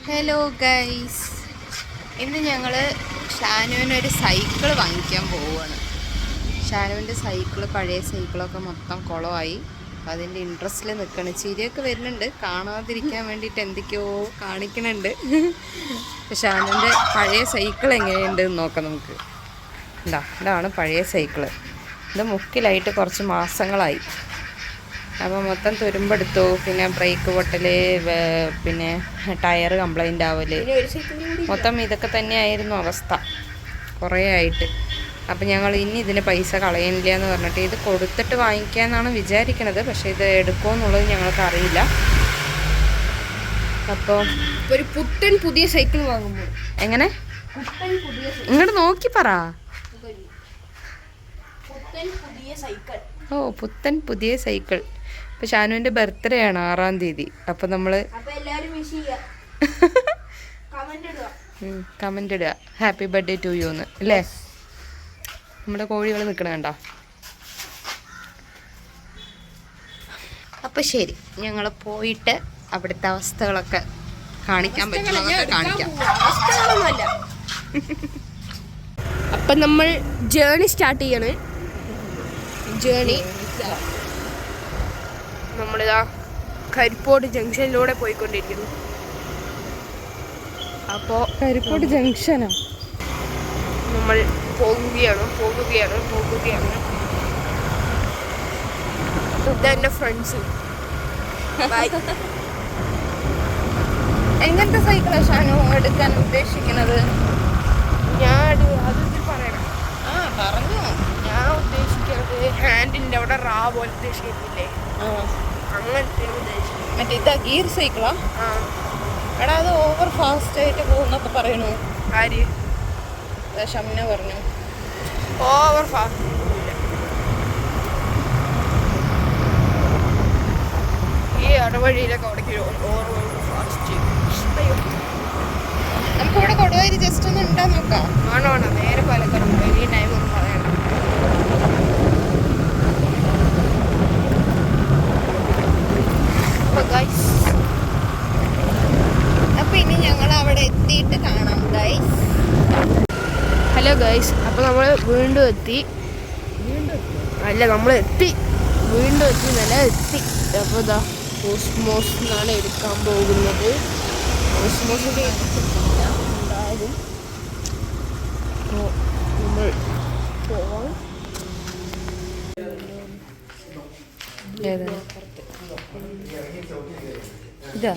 Hello guys, ഇന്ന് ഞങ്ങൾ ഷാനുവിനൊരു cycle വാങ്ങിക്കാൻ പോവുകയാണ്. ഷാനുവിൻ്റെ സൈക്കിള്, പഴയ സൈക്കിളൊക്കെ മൊത്തം കുളമായി. അതിൻ്റെ ഇൻട്രസ്റ്റിൽ നിൽക്കുകയാണ്. ചിരിയൊക്കെ വരുന്നുണ്ട്, കാണാതിരിക്കാൻ വേണ്ടിയിട്ട് എന്തൊക്കെയോ കാണിക്കണുണ്ട്. ഷാനുവിൻ്റെ പഴയ സൈക്കിൾ എങ്ങനെയുണ്ടെന്ന് നോക്കാം നമുക്ക്. ഇതാണ് പഴയ സൈക്കിള്. ഇത് മുക്കിലായിട്ട് കുറച്ച് മാസങ്ങളായി. അപ്പോൾ മൊത്തം തുരുമ്പെടുത്തു, പിന്നെ ബ്രേക്ക് പൊട്ടൽ, പിന്നെ ടയർ കംപ്ലൈൻ്റ് ആവൽ, മൊത്തം ഇതൊക്കെ തന്നെയായിരുന്നു അവസ്ഥ കുറേ ആയിട്ട്. അപ്പോൾ ഞങ്ങൾ ഇനി ഇതിന് പൈസ കളയുന്നില്ല എന്ന് പറഞ്ഞിട്ട് ഇത് കൊടുത്തിട്ട് വാങ്ങിക്കാമെന്നാണ് വിചാരിക്കണത്. പക്ഷേ ഇത് എടുക്കുമോ എന്നുള്ളത് ഞങ്ങൾക്കറിയില്ല. അപ്പോൾ ഒരു പുത്തൻ പുതിയ സൈക്കിൾ വാങ്ങുമ്പോൾ എങ്ങനെ ഇങ്ങോട്ട് നോക്കി പറ. ഓ, പുത്തൻ പുതിയ സൈക്കിൾ. ഇപ്പം ഷാനുവിൻ്റെ ബർത്ത്ഡേ ആണ് 6-ാം തീയതി. അപ്പം നമ്മൾ കമൻ്റ് ഇടുക ഹാപ്പി ബർത്ത്ഡേ ടു യു എന്ന്, അല്ലേ? നമ്മുടെ കോഴികൾ നിൽക്കണ കണ്ടോ? അപ്പം ശരി, ഞങ്ങൾ പോയിട്ട് അവിടുത്തെ അവസ്ഥകളൊക്കെ കാണിക്കാൻ പറ്റുന്നതൊക്കെ കാണിക്കാം. അപ്പം നമ്മൾ ജേണി സ്റ്റാർട്ട് ചെയ്യാണ്. നമ്മളിതാ കരിപ്പോട് ജംഗ്ഷനിലൂടെ പോയിക്കൊണ്ടിരിക്കുന്നു. അപ്പോൾ കരിപ്പോട് ജംഗ്ഷനോ? നമ്മൾ പോകുകയാണ്. ഇതെൻ്റെ ഫ്രണ്ട്സ്. എങ്ങനത്തെ സൈക്കിളാണ് ഷാനു എടുക്കാൻ ഉദ്ദേശിക്കുന്നത്? അത് പറയണം. പറഞ്ഞു. ഞാൻ ഉദ്ദേശിക്കുന്നത് ഹാൻഡിൻ്റെ അവിടെ പോലത്തെ ഷേപ്പില്ലേ, അങ്ങനത്തെ ഉദ്ദേശിക്കുന്നത്. മറ്റേ ഇതാ ഗിയർ സൈക്കിളാ? എടാ, അത് ഓവർ ഫാസ്റ്റ് ആയിട്ട് പോകുന്നൊക്കെ പറയണു. ആര്? ഷംന പറഞ്ഞു. ഓവർ ഫാസ്റ്റ് ഈ ഇടവഴിയിലൊക്കെ അവിടേക്ക് ഓവർ ഫാസ്റ്റ്. അയ്യോ, നമുക്കിവിടെ കൊടുവായി ജസ്റ്റ് ഒന്ന് ഉണ്ടാ നോക്കാം. ആണോ? നേരെ പാലക്കാട് ഈ ടൈം ഒന്ന് പറയണം. അപ്പൊ ഇനി ഞങ്ങൾ അവിടെ എത്തിയിട്ട് കാണാം ഗൈസ്. ഹലോ ഗൈസ്, അപ്പോൾ നമ്മൾ വീണ്ടും എത്തി. വീണ്ടും എത്തി. അപ്പോൾ ഇതാ ഓസ്മോസ് എന്നാണ് എടുക്കാൻ പോകുന്നത്. ഓസ്മോസിൻ്റെ ഉണ്ടാകും. അപ്പോൾ നമ്മൾ പോവാം. ഇതാ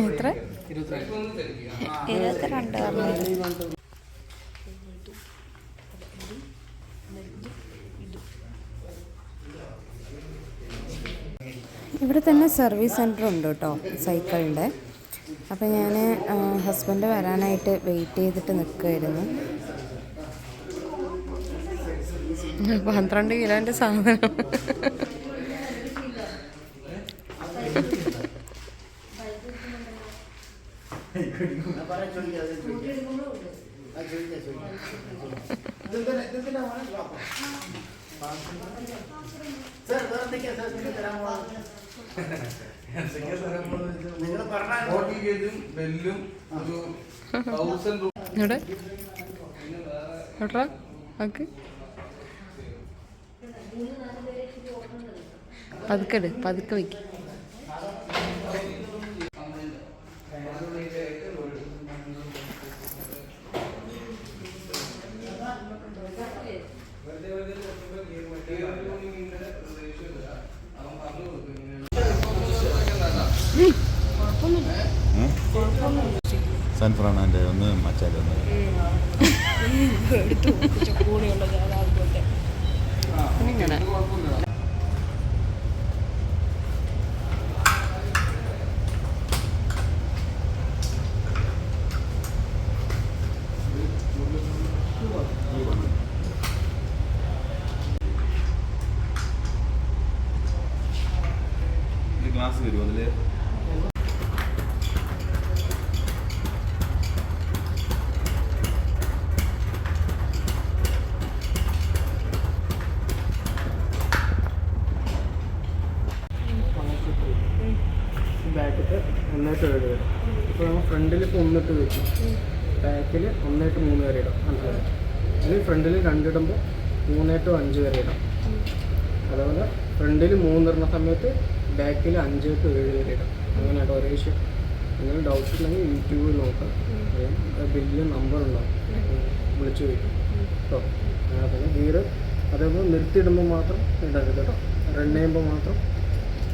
എത്ര? 22. ഇവിടെ തന്നെ സർവീസ് സെൻറ്റർ ഉണ്ട് കേട്ടോ സൈക്കിളിൻ്റെ. അപ്പോൾ ഞാൻ ഹസ്ബൻഡ് വരാനായിട്ട് വെയിറ്റ് ചെയ്തിട്ട് നിൽക്കുമായിരുന്നു. 12 കിലോൻ്റെ സാധനം. പതുക്കെ വയ്ക്കും. സൺഫ്രാണൻ്റെ ഒന്ന് മച്ചാലൊന്ന് ഇങ്ങനെ ഗ്ലാസ് വരും അതിൽ. 1 to 7 വരെ. ഇപ്പോൾ നമ്മൾ ഫ്രണ്ടിൽ ഇപ്പോൾ 1 ഇട്ട് വെച്ചു, ബാക്കിൽ 1 to 3 വരെ ഇടാം, മനസ്സിലായി? അല്ലെങ്കിൽ ഫ്രണ്ടിൽ 2 ഇടുമ്പോൾ 3 to 5 വരെ ഇടാം. അതുപോലെ ഫ്രണ്ടിൽ 3 ഇടുന്ന സമയത്ത് ബാക്കിൽ 5 to 7 വരെ ഇടാം. അങ്ങനെയാണ് ഒരേ വിഷയം. എന്തെങ്കിലും ഡൗട്ട് ഉണ്ടെങ്കിൽ യൂട്യൂബിൽ നോക്കാം, ബില്ല് നമ്പർ ഉണ്ടാവും, വിളിച്ചു ചോദിക്കും കേട്ടോ. അങ്ങനെ തന്നെ ഗിയർ അതേപോലെ നിർത്തിയിടുമ്പോൾ മാത്രം ഇടരുത് കേട്ടോ, റൺ ചെയ്യുമ്പോൾ മാത്രം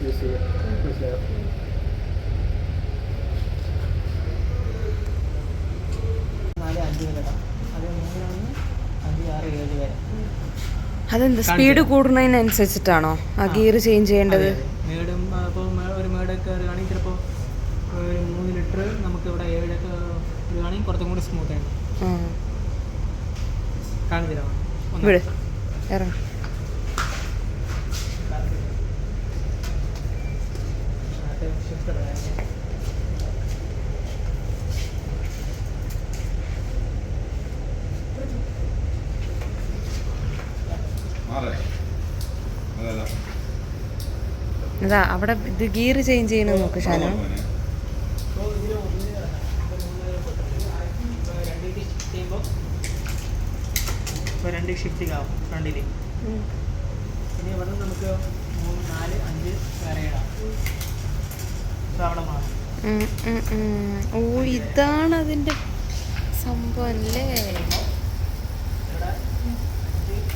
യൂസ് ചെയ്യുക, മനസ്സിലായോ? അതെന്താ സ്പീഡ് കൂടുന്നതിനനുസരിച്ചിട്ടാണോ ആ ഗിയർ ചേഞ്ച് ചെയ്യേണ്ടത്? മേടും അപ്പോൾ ഒരു മേടൊക്കെ വരികയാണെങ്കിൽ ചിലപ്പോൾ ഒരു 3 ലിറ്റർ നമുക്ക് ഇവിടെ 7 വരികയാണെങ്കിൽ കുറച്ചും കൂടി സ്മൂത്ത് ആയിരുന്നു. കാണിച്ചു തരാം. ഇവിടെ ഇറങ്ങി അതാ അവിടെ ഇത് ഗിയർ ചേഞ്ച് ചെയ്യണം നോക്ക് ഷാനു. ഇപ്പോൾ 2 ഷിഫ്റ്റിംഗ് ആവും ഫ്രണ്ടിൽ. ഇനി ഇവിടെ നമുക്ക് 3, 4, 5 വേറെ ഇടാം. അവിടെ മാറും. ഓ ഇതാണ് അതിൻ്റെ സംഭവം അല്ലേ? ഇവിടെ 5, 6,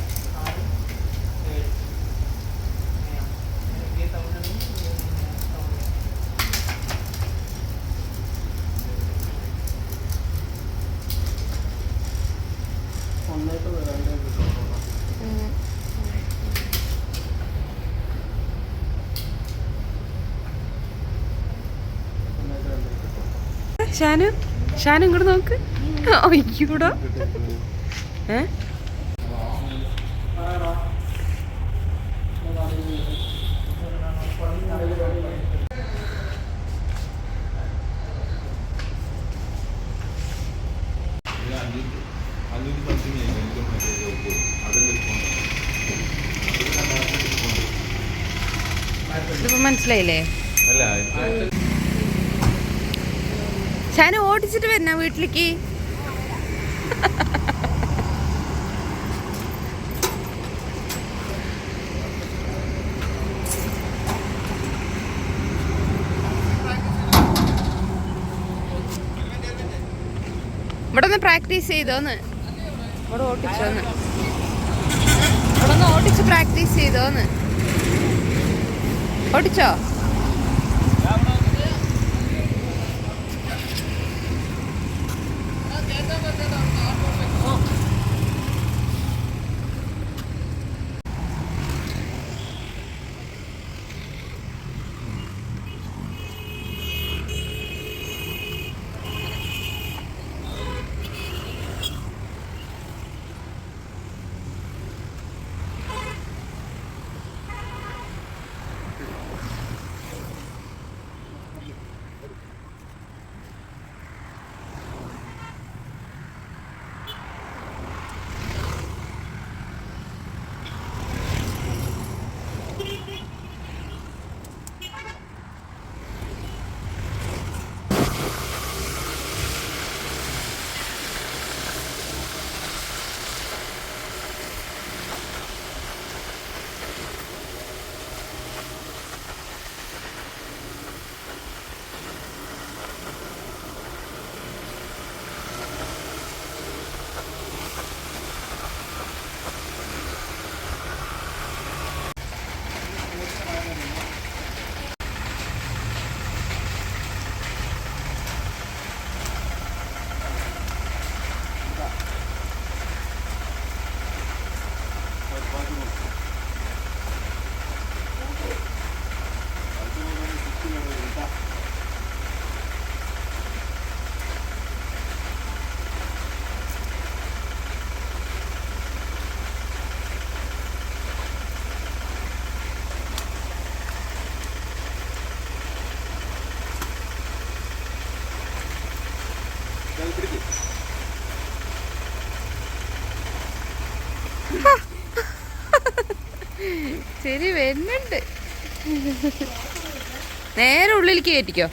7 ഒന്നായിട്ട് വരാണ്ട് ഷാനു ഷാനു ഇങ്ങോട്ട് നോക്ക്. അയ്യൂടാ ഇതിപ്പോ മനസ്സിലായില്ലേ? ഷാനു ഓടിച്ചിട്ട് വരുന്ന വീട്ടിലേക്ക്. ഇവിടെ ഒന്ന് പ്രാക്ടീസ് ചെയ്തോന്ന്, ഇവിടെ ഓടിച്ചോന്ന്, ഇവിടെ ഒന്ന് ഓടിച്ച് പ്രാക്ടീസ് ചെയ്തോന്ന്. ഓടിച്ചോ? ശരി വരുന്നുണ്ട്. നേരെ ഉള്ളിലേക്ക് കയറ്റിക്കോ.